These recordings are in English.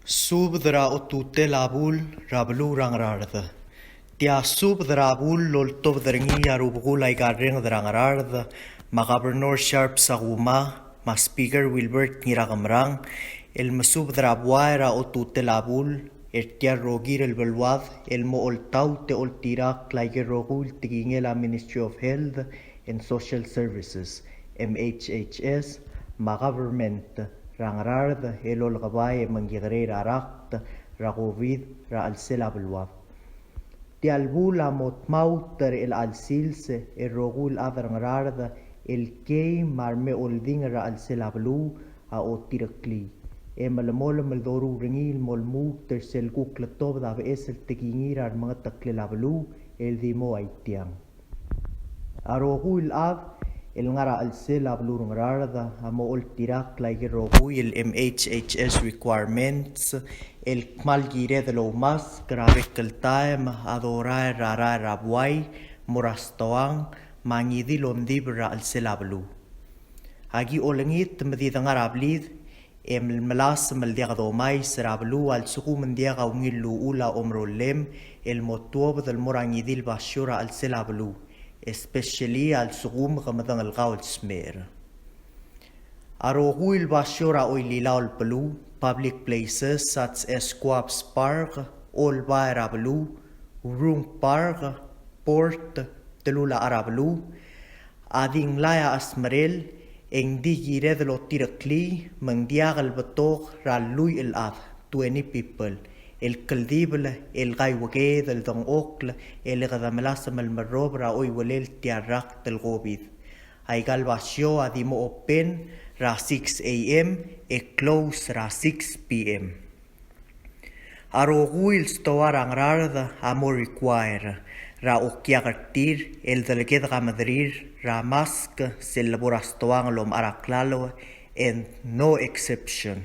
Subdra Otutel ra beluu Ngaraard. Tia subdra BUL loltov dringi arubgul ay garring Ngaraard. Ma Governor Sharp Saguma, ma Speaker Wilbert Ngiragamrang, el masubdra buaira Otutel ertia rogir el belwad, el mo oltau te oltirak like rogul tigingela Ministry of Health and Social Services, MHHS, ma government Ngaraard el olgabay mangigre rakt ra COVID ra alsela belwad. Ti albula motmauter el alsilse el rogul adar Ngaraard el kei marme olding ra alsela belu a otirakli. Emalmol maldoru ringil molmu tersel kuklatob da es el teginir ar mga taklela belu el dimo aitiang. Arogul ad el ngara alsela belu Ngaraard amo oltirak like rogu el MHHS requirements el malgire de lo mas grave que el time adorar rara rabuay morastoang mangidi londibra alsela belu. Agi olengit medida ngarablid el melas meldiagado mais rablu al suku mendiaga ungilu ula omrolem el motuob del morangidil bashura al selablu especially al sukum ramadan al gaul smer arogu il bashura oilila al pelu public places such as Quabs Park, Olba Arablu, Room Park, Port Telula Arablu, Ading Laya Asmarel en digire de lo tirakli mandiag al batog ralui el ad 20 people el kaldible el gaiwage del don okla el gadamalasam el marrob ra oi walel tiarak del gobid ay galbasyo adimo open ra 6 a.m. e close ra 6 p.m. Aroguil stowar Ngaraard amo require ra okiagartir el delegado a Madrid ra mask se laborastoang lom araklalo and no exception.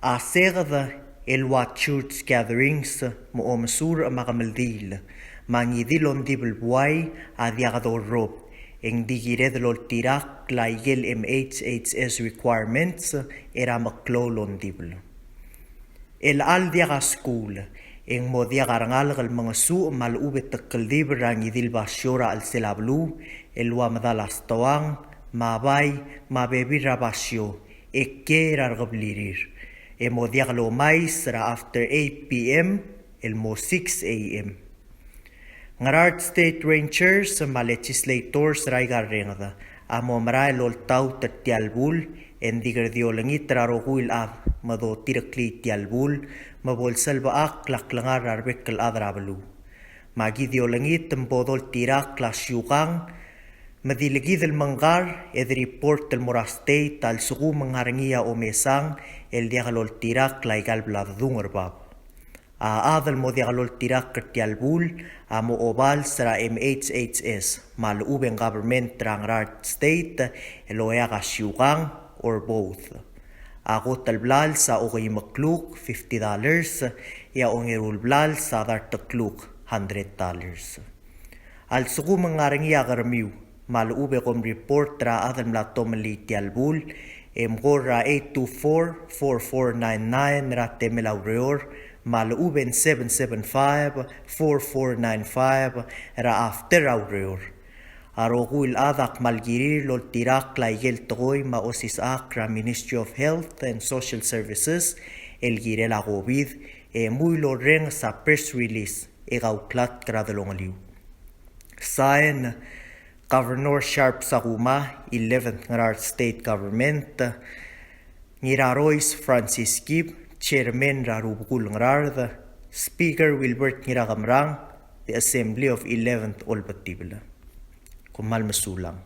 A segda el watchurts gatherings mo omsur magamaldil mangidilon dibel buay a diagador rob en digire de loltirak laigel MHHS requirements era maklolon dibel. El al diaga school en modia garangal el mangasu mal ube takalib rangidil bashora al selablu el wamdalastoang mabay mabebi rabasyo ekki rargablirir e modia lo mais ra after 8 p.m. el mo 6 a.m. Ngaraard State Rangers ma legislators raigarringda amo mara el oltau tertialbul en digerdiolangi traroguil ad mado tirakli tialbul mabolsal baak laklangar arbekal adrablu magi diolangi tembodol tirak lasyukang madiligi del mangar ed report del morastay tal sugu mangarangia o mesang el diagalol tirak laigal bladungerbab a adal mo diagalol tirak kertialbul amo obal sara MHHS mal uben government Ngaraard State eloyaga syukang or both. Agot al blal sa okay makluk $50 ya ongerul blal sa dar takluk $100. Al suku mengarangi agarmiu malube kom report ra adal mlato meliti albul emgora 824-4499 ra temelaureor maluben 775-4495 ra after aureor. Arogul adak malgirir lol tirak laigel togoy ma osis akra Ministry of Health and Social Services el girel agobid e muy lo reng sa press release e gauklat gradalongaliw. Sign Governor Sharp Saguma, 11th Ngaraard State Government, Ngirarois Francis Gibb, Chairman Rarubgul Ngaraard, Speaker Wilbert Ngiragamrang, the Assembly of 11th Olbatibla. Kung malmasulang.